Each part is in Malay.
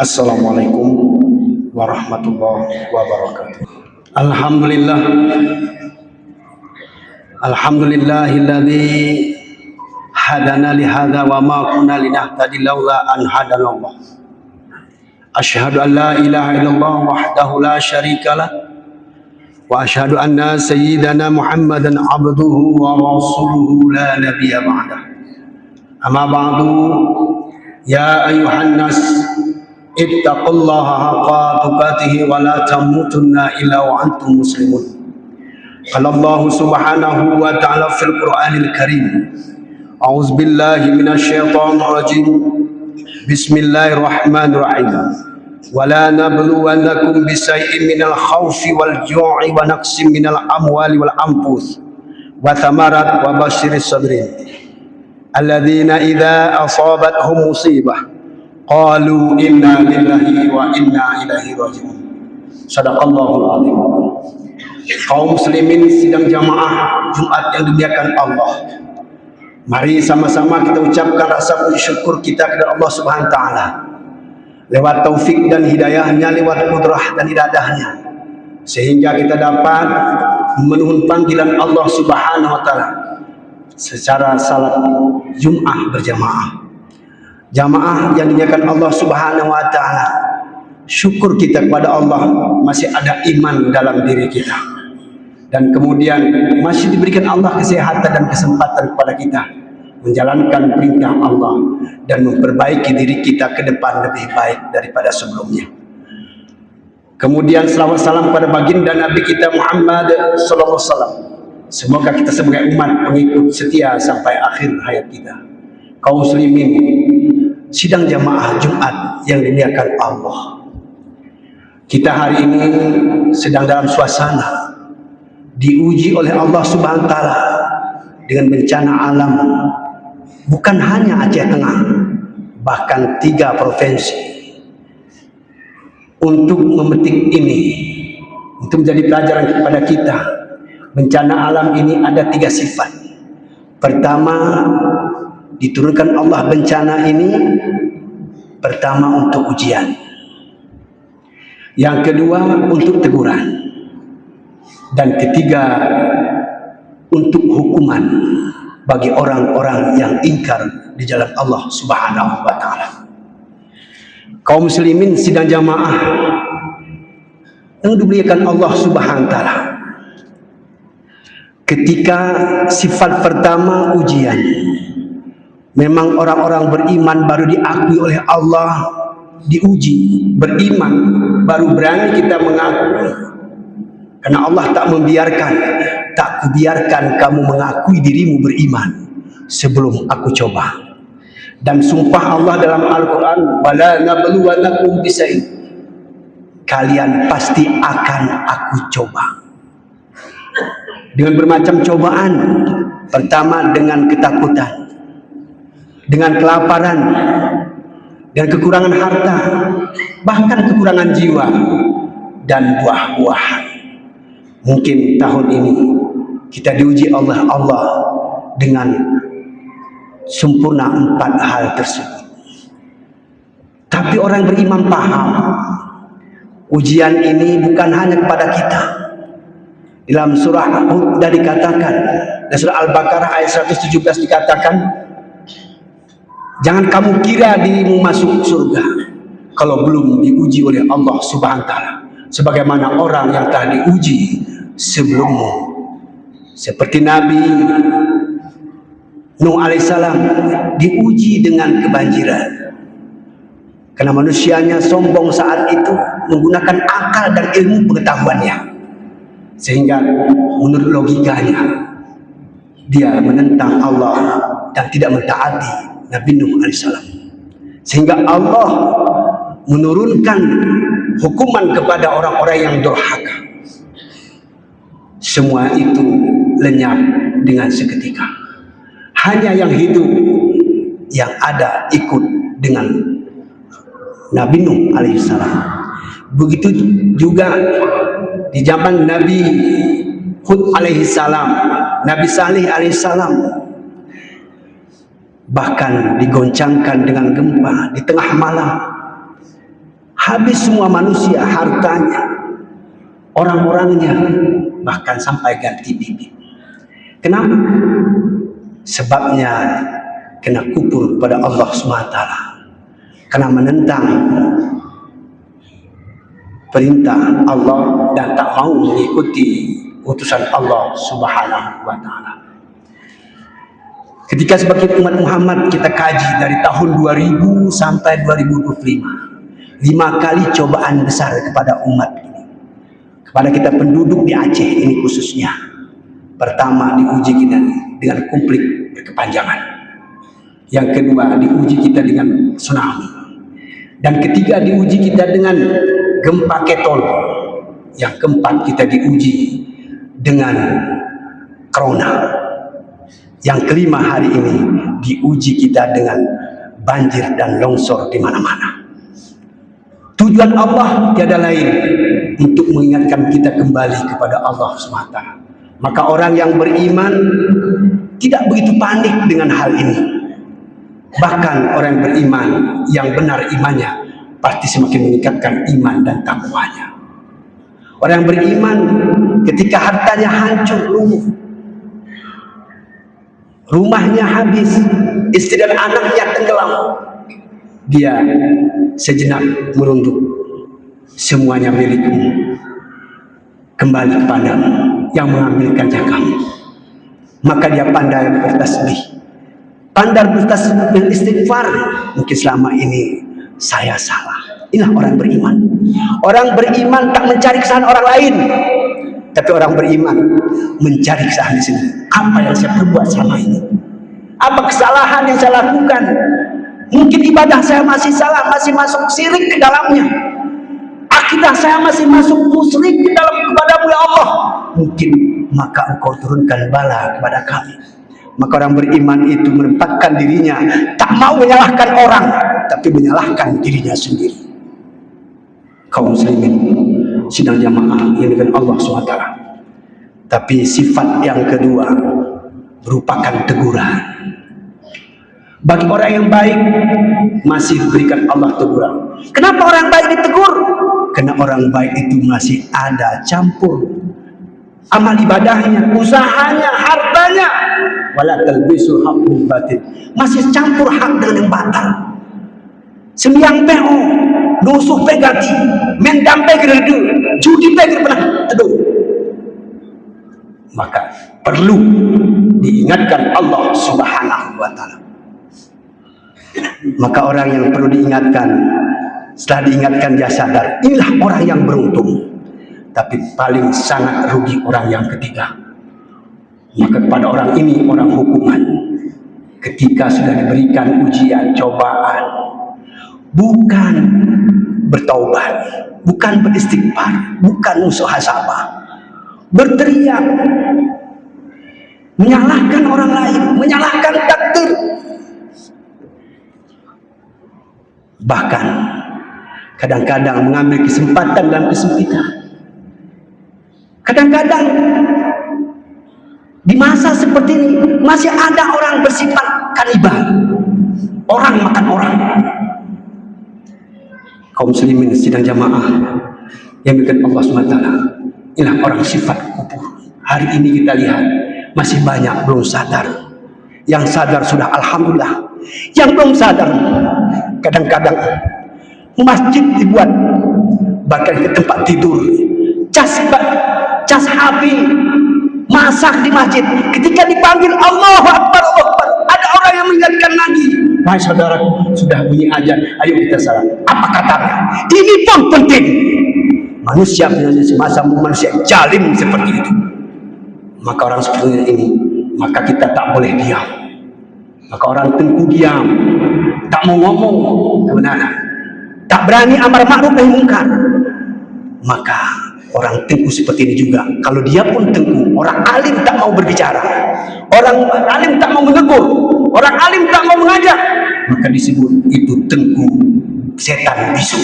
Assalamualaikum warahmatullahi wabarakatuh. Alhamdulillah, alhamdulillahilladzi hadana li hadza wa ma kunna linahtadi laula an hadanallah. Asyhadu an la ilaha illallah wahdahu la syarikalah wa asyhadu anna sayyidana Muhammadan abduhu wa rasuluhu la nabiyya ba'dah. Amma ba'du, ya ayyuhan nas ittaqullaha haqqa tuqatih wa la tamutunna illa wa antum muslimun. Qala Allah subhanahu wa ta'ala fil Qur'anil Karim. A'udzu billahi minasy syaithanir rajim. Bismillahirrahmanirrahim. Wa la nabluwannakum bisay'in minal khaufi wal ju'i wa naqsin minal amwali wal anfus wa thamarat wa basyiris sabirin. Alladzina idza asabathum musibah qalu inna lillahi wa inna ilaihi raji'un. Sadaqallahul azim. Kaum muslimin sidang jamaah Jumat yang dimuliakan Allah, mari sama-sama kita ucapkan rasa puji syukur kita kepada Allah Subhanahu wa taala lewat taufik dan hidayahnya, lewat kudrah dan iradahnya, sehingga kita dapat memenuhi panggilan Allah Subhanahu wa taala secara salat Jumat berjamaah. Jamaah yang dimuliakan Allah Subhanahu wa taala, syukur kita kepada Allah masih ada iman dalam diri kita, dan kemudian masih diberikan Allah kesehatan dan kesempatan kepada kita menjalankan perintah Allah dan memperbaiki diri kita ke depan lebih baik daripada sebelumnya. Kemudian selawat salam pada baginda Nabi kita Muhammad sallallahu alaihi wasallam. Semoga kita sebagai umat pengikut setia sampai akhir hayat kita. Kaum muslimin sidang jamaah Jumat yang dimuliakan Allah, kita hari ini sedang dalam suasana diuji oleh Allah Subhanahu wa taala dengan bencana alam, bukan hanya Aceh Tengah, bahkan 3 provinsi. Untuk memetik ini, untuk menjadi pelajaran kepada kita, bencana alam ini ada 3 sifat. Pertama, diturunkan Allah bencana ini pertama untuk ujian, yang kedua untuk teguran, dan ketiga untuk hukuman bagi orang-orang yang ingkar di jalan Allah Subhanahu wa taala. Kaum muslimin sidang jamaah yang dimuliakan Allah Subhanahu wa taala, ketika sifat pertama ujian, memang orang-orang beriman baru diakui oleh Allah, diuji, beriman baru berani kita mengakui. Karena Allah tak membiarkan, tak kubiarkan kamu mengakui dirimu beriman sebelum aku coba. Dan sumpah Allah dalam Al-Quran, wala nabluwannakum bisay'in, kalian pasti akan aku coba dengan bermacam cobaan. Pertama dengan ketakutan, dengan kelaparan, dan kekurangan harta, bahkan kekurangan jiwa dan buah-buahan. Mungkin tahun ini kita diuji oleh Allah dengan sempurna 4 hal tersebut. Tapi orang beriman paham, ujian ini bukan hanya kepada kita. Dalam surah Hud dikatakan, dan surah Al-Baqarah ayat 117 dikatakan, jangan kamu kira dirimu masuk surga kalau belum diuji oleh Allah Subhanahu wa taala, sebagaimana orang yang telah diuji sebelummu, seperti Nabi Nuh alaihissalam diuji dengan kebanjiran karena manusianya sombong saat itu menggunakan akal dan ilmu pengetahuannya, sehingga menurut logikanya dia menentang Allah dan tidak mentaati Nabi Nuh alaihissalam, sehingga Allah menurunkan hukuman kepada orang-orang yang durhaka. Semua itu lenyap dengan seketika. Hanya yang hidup, yang ada ikut dengan Nabi Nuh alaihissalam. Begitu juga di zaman Nabi Hud alaihissalam, Nabi Salih alaihissalam, bahkan digoncangkan dengan gempa di tengah malam. Habis semua manusia, hartanya, orang-orangnya, bahkan sampai ganti bibit. Kenapa? Sebabnya kena kufur pada Allah SWT, kena menentang perintah Allah dan tak mau mengikuti utusan Allah Subhanahu wa Ta'ala. Ketika sebagai umat Muhammad kita kaji dari tahun 2000 sampai 2025, 5 kali cobaan besar kepada umat ini, kepada kita penduduk di Aceh ini khususnya. Pertama, diuji kita dengan konflik berkepanjangan. Yang kedua, diuji kita dengan tsunami. Dan ketiga, diuji kita dengan gempa ketol. Yang keempat, kita diuji dengan corona. Yang kelima, hari ini diuji kita dengan banjir dan longsor di mana-mana. Tujuan Allah tiada lain untuk mengingatkan kita kembali kepada Allah SWT. Maka orang yang beriman tidak begitu panik dengan hal ini. Bahkan orang yang beriman, yang benar imannya, pasti semakin meningkatkan iman dan takwanya. Orang yang beriman ketika hartanya hancur lumpuh, rumahnya habis, istri dan anaknya tenggelam, dia sejenak merunduk, semuanya milikmu, kembali kepadamu yang mengambilkan kamu. Maka dia pandai bertasbih, pandai beristighfar. Mungkin selama ini saya salah. Inilah orang beriman. Orang beriman tak mencari kesalahan orang lain, tapi orang beriman mencari kesalahan di sini. Apa yang saya perbuat selama ini? Apa kesalahan yang saya lakukan? Mungkin ibadah saya masih salah, masih masuk syirik ke dalamnya. Akidah saya masih masuk musyrik ke dalam kepadamu ya Allah. Mungkin maka engkau turunkan bala kepada kami. Maka orang beriman itu menempatkan dirinya, tak mau menyalahkan orang, tapi menyalahkan dirinya sendiri. Kaum muslimin sidang jamaah yang dengan Allah SWT. Tapi sifat yang kedua merupakan teguran. Bagi orang yang baik masih diberikan Allah teguran. Kenapa orang baik ditegur? Karena orang baik itu masih ada campur amal ibadahnya, usahanya, hartanya. Wala talbisul haq bil batil. Masih campur hak dengan yang batal. Sembiang PO, nusuh pegati, mendam pegerdu, judi peger pernah teduh. Maka perlu diingatkan Allah Subhanahu wa Ta'ala. Maka orang yang perlu diingatkan, setelah diingatkan dia sadar, inilah orang yang beruntung. Tapi paling sangat rugi orang yang ketiga. Maka kepada orang ini orang hukuman. Ketika sudah diberikan ujian, cobaan, bukan bertaubat, bukan beristighfar, bukan muhasabah, berteriak, menyalahkan orang lain, menyalahkan takdir. Bahkan kadang-kadang mengambil kesempatan dalam kesempitan. Kadang-kadang di masa seperti ini masih ada orang bersifat kanibal, orang makan orang. Kaum muslimin sidang jamaah yang diberikan Allah SWT, inilah orang sifat kufur. Hari ini kita lihat masih banyak belum sadar. Yang sadar sudah alhamdulillah. Yang belum sadar, kadang-kadang masjid dibuat bahkan ke tempat tidur, cas api, masak di masjid. Ketika dipanggil Allahu Akbar, Allahu Akbar, ada orang yang meninggalkan lagi. Wahai saudaraku, sudah bunyi azan, ayo kita salat. Apa katanya? Ini pun penting. Manusia semasa manusia jalim seperti itu. Maka orang seperti ini, maka kita tak boleh diam. Maka orang tengku diam, tak mau ngomong kebenaran, tak berani amar ma'ruf nahi mungkar. Maka orang tengku seperti ini juga, kalau dia pun tengku, orang alim tak mau berbicara, orang alim tak mau menegur, orang alim tak mau mengajak, maka disebut itu tengku setan bisu.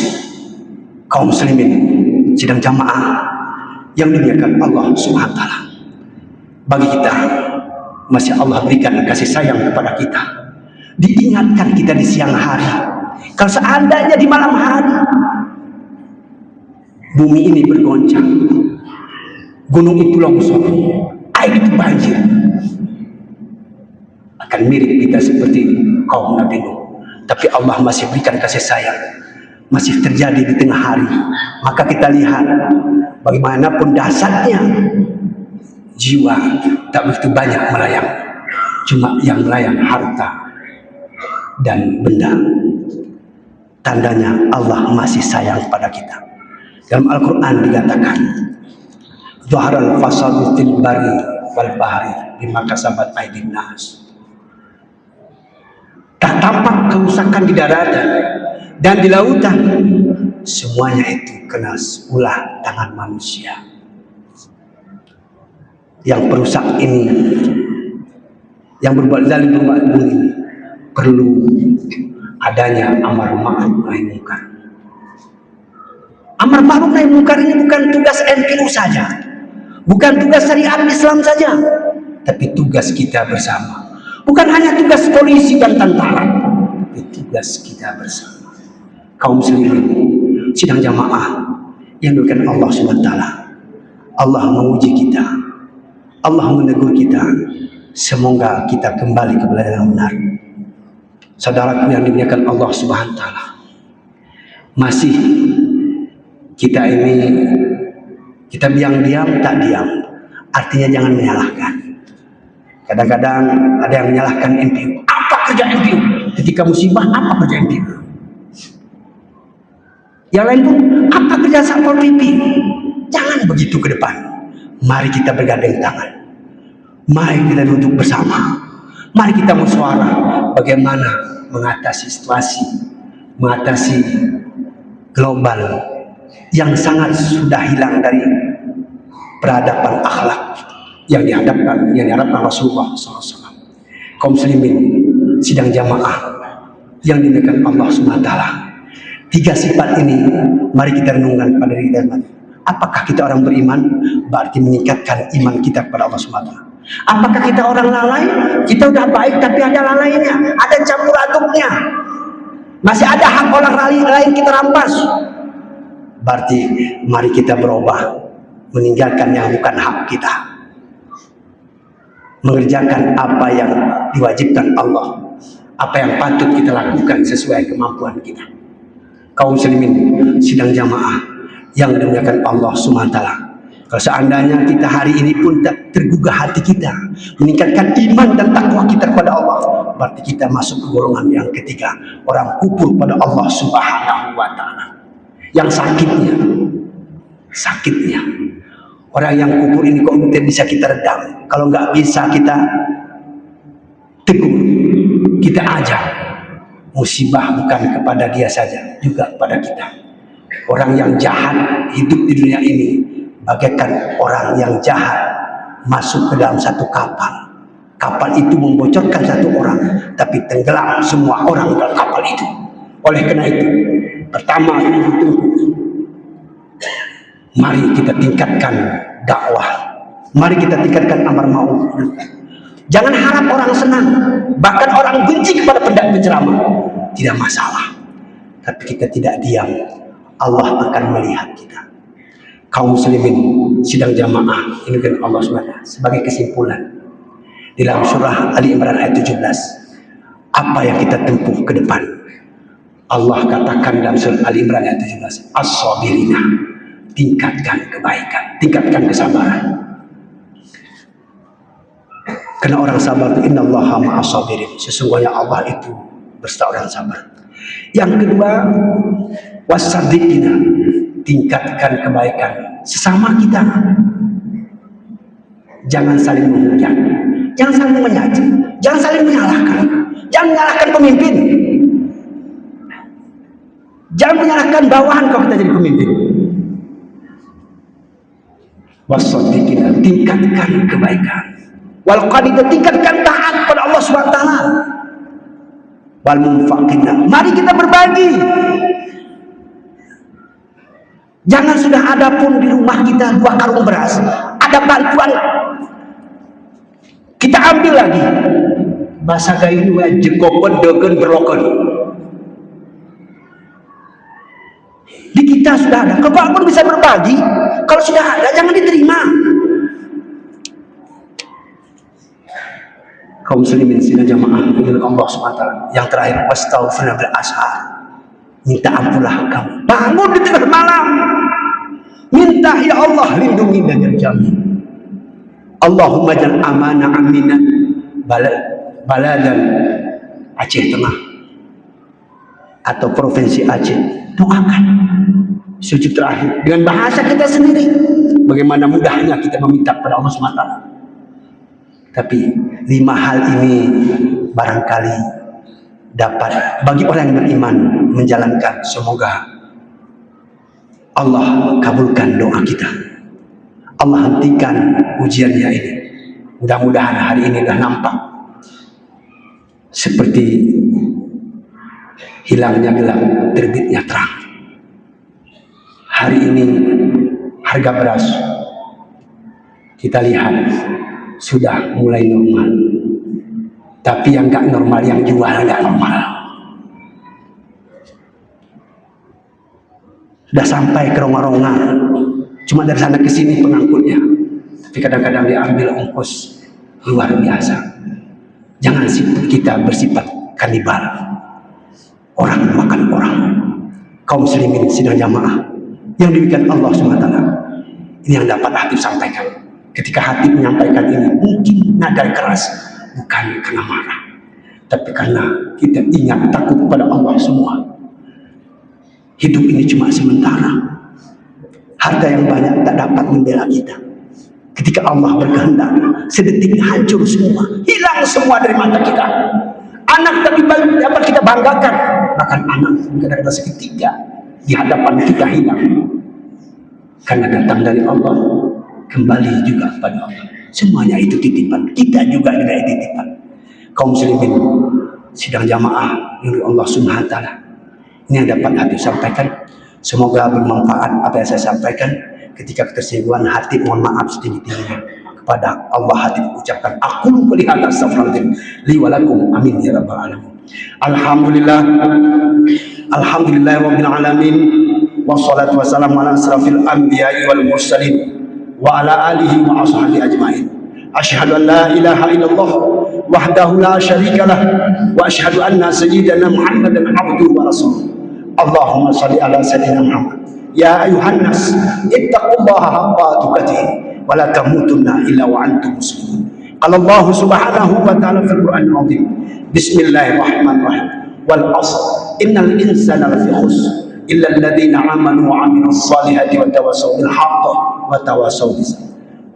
Kaum muslimin sidang jamaah yang dimuliakan Allah Subhanahu wa Ta'ala, bagi kita masih Allah berikan kasih sayang kepada kita, diingatkan kita di siang hari. Kalau seandainya di malam hari bumi ini bergoncang, gunung itu longsor, air itu banjir, akan mirip kita seperti kaum Nabi Nuh. Tapi Allah masih berikan kasih sayang, masih terjadi di tengah hari. Maka kita lihat bagaimanapun dasarnya jiwa tak begitu banyak melayang, cuma yang melayang harta dan benda. Tandanya Allah masih sayang pada kita. Dalam Al-Quran dikatakan, Zaharal fasadu fil barri wal bahri bima kasabat aydin nas. Tak tampak kerusakan di daratan dan di lautan, semuanya itu kena ulah tangan manusia. Yang perusak ini, yang berbuat zalim berbuat ini, perlu adanya amar ma'ruf nahi munkar. Amar ma'ruf nahi munkar ini bukan tugas NPU saja, bukan tugas syariat Islam saja, tapi tugas kita bersama. Bukan hanya tugas polisi dan tentara, tapi tugas kita bersama. Kaum muslimin sidang jamaah yang dimuliakan Allah SWT. Allah menguji kita, Allah menegur kita. Semoga kita kembali kepada yang benar. Saudaraku yang dimuliakan Allah SWT, masih kita ini, kita diam-diam tak diam, artinya jangan menyalahkan. Kadang-kadang ada yang menyalahkan NPU. Apa kerja NPU? Ketika musibah, apa kerja NPU? Yang lain pun, apa kerja Satpol PP? Jangan begitu ke depan. Mari kita bergandeng tangan. Mari kita duduk bersama. Mari kita musyawarah bagaimana mengatasi situasi, mengatasi global yang sangat sudah hilang dari peradaban akhlak yang diharapkan Rasulullah SAW. Kaum muslimin sidang jamaah yang dimuliakan Allah SWT. Tiga sifat ini mari kita renungkan pada diri kita. Apakah kita orang beriman? Berarti meningkatkan iman kita kepada Allah SWT. Apakah kita orang lalai? Kita udah baik tapi ada lalainya, ada campur aduknya, masih ada hak orang lain kita rampas. Berarti mari kita berubah, meninggalkan yang bukan hak kita, mengerjakan apa yang diwajibkan Allah, apa yang patut kita lakukan sesuai kemampuan kita. Kaum muslimin sidang jamaah yang dimuliakan Allah SWT, kalau seandainya kita hari ini pun tak tergugah hati kita meningkatkan iman dan takwa kita kepada Allah, berarti kita masuk ke golongan yang ketiga, orang kufur pada Allah Subhanahu wa Ta'ala. Yang sakitnya orang yang kufur ini kok bisa kita redam? Kalau nggak bisa kita tegur, kita ajak. Musibah bukan kepada dia saja, juga kepada kita. Orang yang jahat hidup di dunia ini bagaikan orang yang jahat masuk ke dalam satu kapal. Kapal itu membocorkan satu orang, tapi tenggelam semua orang dalam kapal itu. Oleh karena itu, pertama mari kita tingkatkan dakwah, mari kita tingkatkan amar ma'ruf. Jangan harap orang senang, bahkan orang benci kepada penceramah, tidak masalah. Tapi kita tidak diam, Allah akan melihat kita. Kaum muslimin sidang jamaah ini kan Allah SWT. Sebagai kesimpulan, di dalam surah Ali Imran ayat 17, apa yang kita tempuh ke depan? Allah katakan dalam surah Ali Imran ayat 17, as-sabirina, tingkatkan kebaikan, tingkatkan kesabaran. Karena orang sabar itu innallaha ma'as-sabirin, sesungguhnya Allah itu beserta orang sabar. Yang kedua, wasaddiqina, tingkatkan kebaikan sesama kita. Jangan saling menghujat, jangan saling menyaji, jangan saling menyalahkan, jangan menyalahkan pemimpin, jangan menyalahkan bawahan kalau kita jadi pemimpin. Wasaddiqina, tingkatkan kebaikan. Wal qanita, tingkatkan taat pada Allah SWT. Wal munfaqina, mari kita berbagi. Jangan sudah ada pun di rumah kita 2 karung beras, ada bantuan, kita ambil lagi. Bahasa gayu jekopen degen berloken. Di kita sudah ada. Kalau pun bisa berbagi, kalau sudah ada jangan diterima. Kaum muslimin sidang jamaah dengan Allah SWT. Yang terakhir, wastaghfirna bil ashar. Minta ampunlah kamu. Bangun di tengah malam. Minta, ya Allah, lindungi dan jamin. Allahumma jal amanah aminan baladan Aceh Tengah atau Provinsi Aceh. Doakan sujud terakhir dengan bahasa kita sendiri. Bagaimana mudahnya kita meminta kepada Allah SWT. Tapi 5 hal ini barangkali dapat bagi orang yang beriman menjalankan. Semoga Allah kabulkan doa kita. Allah hentikan ujiannya ini. Mudah-mudahan hari ini sudah nampak seperti hilangnya gelap, terbitnya terang. Hari ini harga beras kita lihat sudah mulai normal. Tapi yang gak normal, yang jual gak normal. Sudah sampai ke ronga-ronga. Cuma dari sana ke sini pengangkutnya. Tapi kadang-kadang diambil ongkos luar biasa. Jangan kita bersifat kanibal. Orang makan orang. Kaum muslimin sidang jamaah yang diberikan Allah SWT. Ini yang dapat Hatib sampaikan. Ketika Hatib menyampaikan ini, mungkin nada keras, bukan karena marah, tapi karena kita ingat takut kepada Allah semua. Hidup ini cuma sementara. Harta yang banyak tak dapat membela kita. Ketika Allah berkehendak, sedetik hancur semua, hilang semua dari mata kita. Anak tapi dapat kita banggakan, bahkan anak kadang-kadang seketika di hadapan kita hilang. Karena datang dari Allah, kembali juga kepada Allah. Semuanya itu titipan. Kita juga ada titipan. Kaum muslimin sidang jamaah dari Allah Subhanahu wa taala. Ini yang dapat Hatib sampaikan. Semoga bermanfaat apa yang saya sampaikan. Ketika ketersinggungan Hatib mohon maaf setinggi-tingginya. Kepada Allah Hatib ucapkan aku melihat astagfirullahaladzim li walakum amin ya rabbal alamin. Alhamdulillah. Alhamdulillah rabbil alamin. Wassalatu wassalamu ala asrafil anbiya'i wal mursalin wa ala alihi wa ashabihi ajma'in. Asyhadu an la ilaha illallah wahdahu la syarika lah wa asyhadu anna sayyidana Muhammadan abduhu wa rasuluh. Allahumma shalli ala sayyidina Muhammad. Ya ayuhan nas ittaqullaha haqqa tuqatih wa la tamutunna illa wa antum muslimun. Qala Allah subhanahu wa ta'ala fil Qur'anil azim. Bismillahirrahmanirrahim. Wal 'asr innal insana lafi khusr illa alladhina amanu wa 'amilus salihati wa tawassaw bil haqq wa tawassaw bis sabr.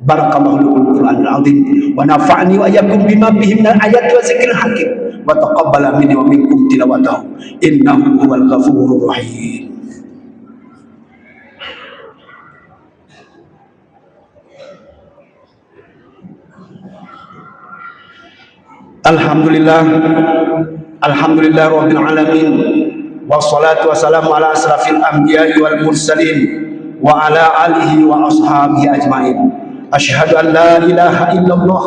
Barakallahu lakum fil Qur'anil azim wa nafa'ani wa iyyakum bima fihi minal ayati wa dzikril hakim wa taqabbala minni wa minkum tilawatahu innahu huwal ghafurur rahim. Alhamdulillah. Alhamdulillah rabbil alamin. Wassalatu wassalamu ala asrafil anbiya'i wal mursalin wa ala alihi wa ashabihi ajma'in. Asyhadu an la ilaha illallah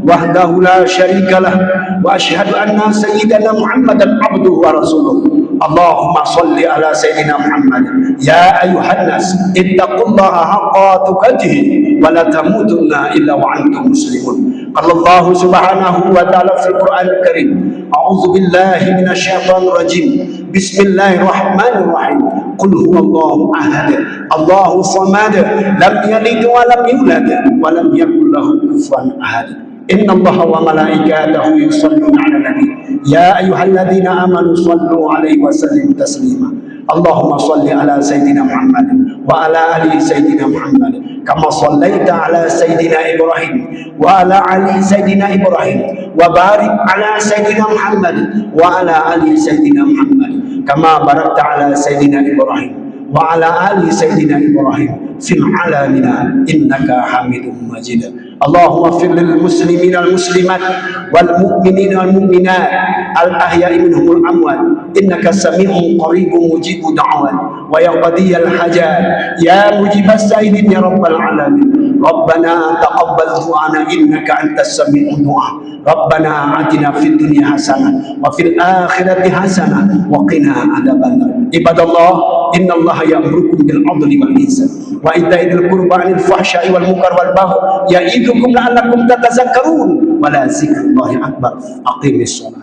wahdahu la syarika lah wa asyhadu anna sayyidana Muhammadan abduhu wa rasuluh. Allahumma salli ala sayyidina Muhammad. Ya ayuhan nas ittaqullaha haqqa tuqatih wa la tamutunna illa wa antum muslimun. Allah subhanahu wa ta'ala fil Qur'anil Karim. A'udzu billahi minasyaitonir rajim. Bismillahirrahmanirrahim. Qul huwallahu ahad. Allahu samad. Lam yalid wa lam yulad wa lam yakul lahu kufuwan ahad. Inna Allaha wa malaikatahu yusholluna 'alan nabi. Ya ayyuhalladzina amanu shallu 'alaihi wa sallimu taslima. Allahumma shalli ala sayyidina Muhammad wa ala ali sayyidina Muhammad kama shallaita ala sayyidina Ibrahim wa ala ali sayyidina Ibrahim wa barik ala sayyidina Muhammad wa ala ali sayyidina Muhammad kama barakta ala sayyidina Ibrahim wa ala ali sayyidina Ibrahim fil alamina innaka Hamidum Majid. Allahumma fir lil muslimin wal muslimat wal mu'minin wal mu'minat al ahya'i minhum wal amwat innaka sami'un qaribun mujibud da'wat wa yaqdiyal hajat ya mujibas sa'ilin ya rabbal alamin. Rabbana taqabbal du'ana innaka antas sami'ud du'a. Rabbana atina fid dunya hasanah wa fil akhirati hasanah wa qina adzabannar. Ibadallah innallaha ya'murukum bil 'adli wal ihsan wa ita'i dzil qurba 'anil fahsya'i wal munkar wal baghi ya'idzukum la'allakum tatazakkarun wa la dzikrullahi akbar. Aqimis shalah.